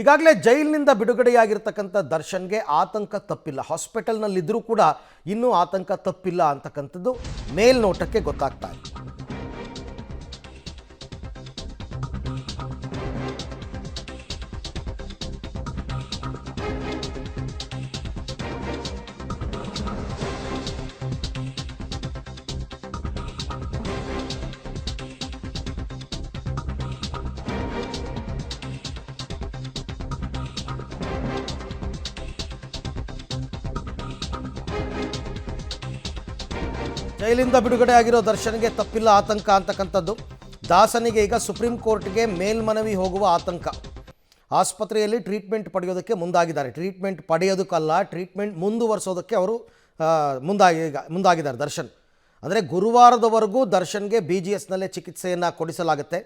ಈಗಾಗಲೇ ಜೈಲಿನಿಂದ ಬಿಡುಗಡೆಯಾಗಿರ್ತಕ್ಕಂಥ ದರ್ಶನ್ಗೆ ಆತಂಕ ತಪ್ಪಿಲ್ಲ. ಹಾಸ್ಪಿಟಲ್ನಲ್ಲಿದ್ದರೂ ಕೂಡ ಇನ್ನೂ ಆತಂಕ ತಪ್ಪಿಲ್ಲ ಅಂತಕ್ಕಂಥದ್ದು ಮೇಲ್ನೋಟಕ್ಕೆ ಗೊತ್ತಾಗ್ತಾ ಇದೆ. ಜೈಲಿಂದ ಬಿಡುಗಡೆ ಆಗಿರೋ ದರ್ಶನ್ಗೆ ತಪ್ಪಿಲ್ಲ ಆತಂಕ ಅಂತಕ್ಕಂಥದ್ದು. ದಾಸನಿಗೆ ಈಗ ಸುಪ್ರೀಂ ಕೋರ್ಟ್ಗೆ ಮೇಲ್ಮನವಿ ಹೋಗುವ ಆತಂಕ. ಆಸ್ಪತ್ರೆಯಲ್ಲಿ ಟ್ರೀಟ್ಮೆಂಟ್ ಪಡೆಯೋದಕ್ಕೆ ಮುಂದಾಗಿದ್ದಾರೆ. ಟ್ರೀಟ್ಮೆಂಟ್ ಪಡೆಯೋದಕ್ಕಲ್ಲ, ಟ್ರೀಟ್ಮೆಂಟ್ ಮುಂದುವರಿಸೋದಕ್ಕೆ ಅವರು ಮುಂದಾಗಿದ್ದಾರೆ ದರ್ಶನ್. ಅಂದರೆ ಗುರುವಾರದವರೆಗೂ ದರ್ಶನ್ಗೆ BGSನಲ್ಲೇ ಚಿಕಿತ್ಸೆಯನ್ನು ಕೊಡಿಸಲಾಗುತ್ತೆ.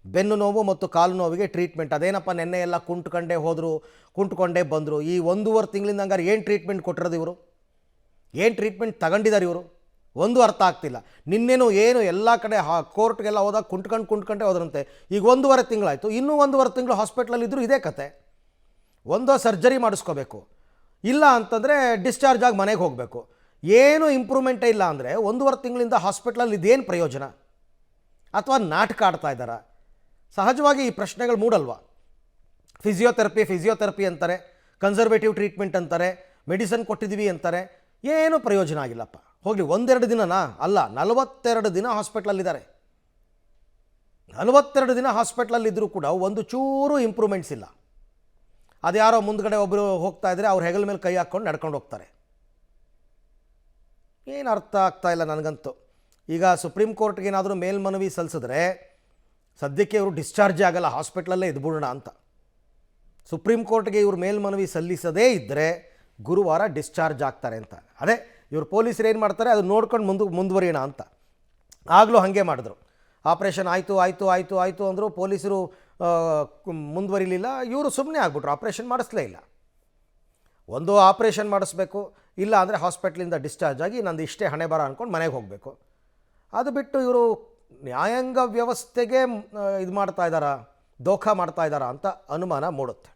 ಬೆನ್ನು ನೋವು ಮತ್ತು ಕಾಲು ನೋವಿಗೆ ಟ್ರೀಟ್ಮೆಂಟ್. ಅದೇನಪ್ಪ ನೆನ್ನೆ ಎಲ್ಲ ಕುಂಟ್ಕೊಂಡೇ ಬಂದರು. ಈ 1.5 ತಿಂಗಳಿಂದ ಹಂಗಾರೆ ಏನು ಟ್ರೀಟ್ಮೆಂಟ್ ಕೊಟ್ಟಿರೋದು ಇವರು? ಏನು ಟ್ರೀಟ್ಮೆಂಟ್ ತಗೊಂಡಿದ್ದಾರೆ ಇವರು? ಒಂದು ಅರ್ಥ ಆಗ್ತಿಲ್ಲ. ನಿನ್ನೇನು ಏನು ಎಲ್ಲ ಕಡೆ ಕೋರ್ಟ್ಗೆಲ್ಲ ಹೋದಾಗ ಕುಂಟ್ಕೊಂಡೇ ಹೋದ್ರಂತೆ. ಈಗ 1.5 ತಿಂಗಳಾಯಿತು, ಇನ್ನೂ 1.5 ತಿಂಗಳು ಹಾಸ್ಪಿಟ್ಲಲ್ಲಿದ್ದರೂ ಇದೇ ಕತೆ. ಒಂದು ಸರ್ಜರಿ ಮಾಡಿಸ್ಕೋಬೇಕು, ಇಲ್ಲ ಅಂತಂದರೆ ಡಿಸ್ಚಾರ್ಜ್ ಆಗಿ ಮನೆಗೆ ಹೋಗಬೇಕು. ಏನು ಇಂಪ್ರೂವ್ಮೆಂಟೇ ಇಲ್ಲ ಅಂದರೆ 1.5 ತಿಂಗಳಿಂದ ಹಾಸ್ಪಿಟ್ಲಲ್ಲಿ ಇದೇನು ಪ್ರಯೋಜನ? ಅಥವಾ ನಾಟಕ ಆಡ್ತಾ ಇದ್ದಾರಾ? ಸಹಜವಾಗಿ ಈ ಪ್ರಶ್ನೆಗಳು ಮೂಡಲ್ವಾ? ಫಿಸಿಯೋಥೆರಪಿ ಅಂತಾರೆ, ಕನ್ಸರ್ವೇಟಿವ್ ಟ್ರೀಟ್ಮೆಂಟ್ ಅಂತಾರೆ, ಮೆಡಿಸನ್ ಕೊಟ್ಟಿದ್ದೀವಿ ಅಂತಾರೆ. ಏನೂ ಪ್ರಯೋಜನ ಆಗಿಲ್ಲಪ್ಪ. ಹೋಗಲಿ, 1-2 ದಿನನಾ? ಅಲ್ಲ, 42 ದಿನ ಹಾಸ್ಪಿಟ್ಲಲ್ಲಿದ್ದಾರೆ. 42 ದಿನ ಹಾಸ್ಪಿಟ್ಲಲ್ಲಿದ್ದರೂ ಕೂಡ ಒಂದು ಚೂರು ಇಂಪ್ರೂವ್ಮೆಂಟ್ಸ್ ಇಲ್ಲ. ಅದ್ಯಾರೋ ಮುಂದ್ಗಡೆ ಒಬ್ಬರು ಹೋಗ್ತಾ ಇದ್ದರೆ ಅವ್ರ ಹೆಗಲ ಮೇಲೆ ಕೈ ಹಾಕ್ಕೊಂಡು ನಡ್ಕೊಂಡು ಹೋಗ್ತಾರೆ. ಏನು ಅರ್ಥ ಆಗ್ತಾ ಇಲ್ಲ ನನಗಂತೂ. ಈಗ ಸುಪ್ರೀಂ ಕೋರ್ಟ್ಗೆ ಏನಾದರೂ ಮೇಲ್ಮನವಿ ಸಲ್ಲಿಸಿದ್ರೆ ಸದ್ಯಕ್ಕೆ ಇವರು ಡಿಸ್ಚಾರ್ಜ್ ಆಗಲ್ಲ, ಹಾಸ್ಪಿಟ್ಲಲ್ಲೇ ಇದ್ಬಿಡೋಣ ಅಂತ. ಸುಪ್ರೀಂ ಕೋರ್ಟ್ಗೆ ಇವರು ಮೇಲ್ಮನವಿ ಸಲ್ಲಿಸದೇ ಇದ್ದರೆ ಗುರುವಾರ ಡಿಸ್ಚಾರ್ಜ್ ಆಗ್ತಾರೆ ಅಂತ. ಅದೇ ಇವರು ಪೊಲೀಸರು ಏನು ಮಾಡ್ತಾರೆ ಅದು ನೋಡ್ಕೊಂಡು ಮುಂದುವರಿಯೋಣ ಅಂತ. ಆಗಲೂ ಹಾಗೆ ಮಾಡಿದ್ರು. ಆಪ್ರೇಷನ್ ಆಯಿತು ಅಂದರು. ಪೊಲೀಸರು ಮುಂದುವರಿಲಿಲ್ಲ. ಇವರು ಸುಮ್ಮನೆ ಆಗ್ಬಿಟ್ರು, ಆಪ್ರೇಷನ್ ಮಾಡಿಸ್ಲೇ ಇಲ್ಲ. ಒಂದು ಆಪ್ರೇಷನ್ ಮಾಡಿಸ್ಬೇಕು, ಇಲ್ಲ ಅಂದರೆ ಹಾಸ್ಪಿಟ್ಲಿಂದ ಡಿಸ್ಚಾರ್ಜ್ ಆಗಿ ನಂದು ಇಷ್ಟೇ ಹಣೆ ಬರ ಅಂದ್ಕೊಂಡು ಮನೆಗೆ ಹೋಗಬೇಕು. ಅದು ಬಿಟ್ಟು ಇವರು ನ್ಯಾಯಾಂಗ ವ್ಯವಸ್ಥೆಗೆ ಇದು ಮಾಡ್ತಾ ಇದ್ದಾರಾ, ದೋಖಾ ಮಾಡ್ತಾ ಇದ್ದಾರಾ ಅಂತ ಅನುಮಾನ ಮೂಡುತ್ತೆ.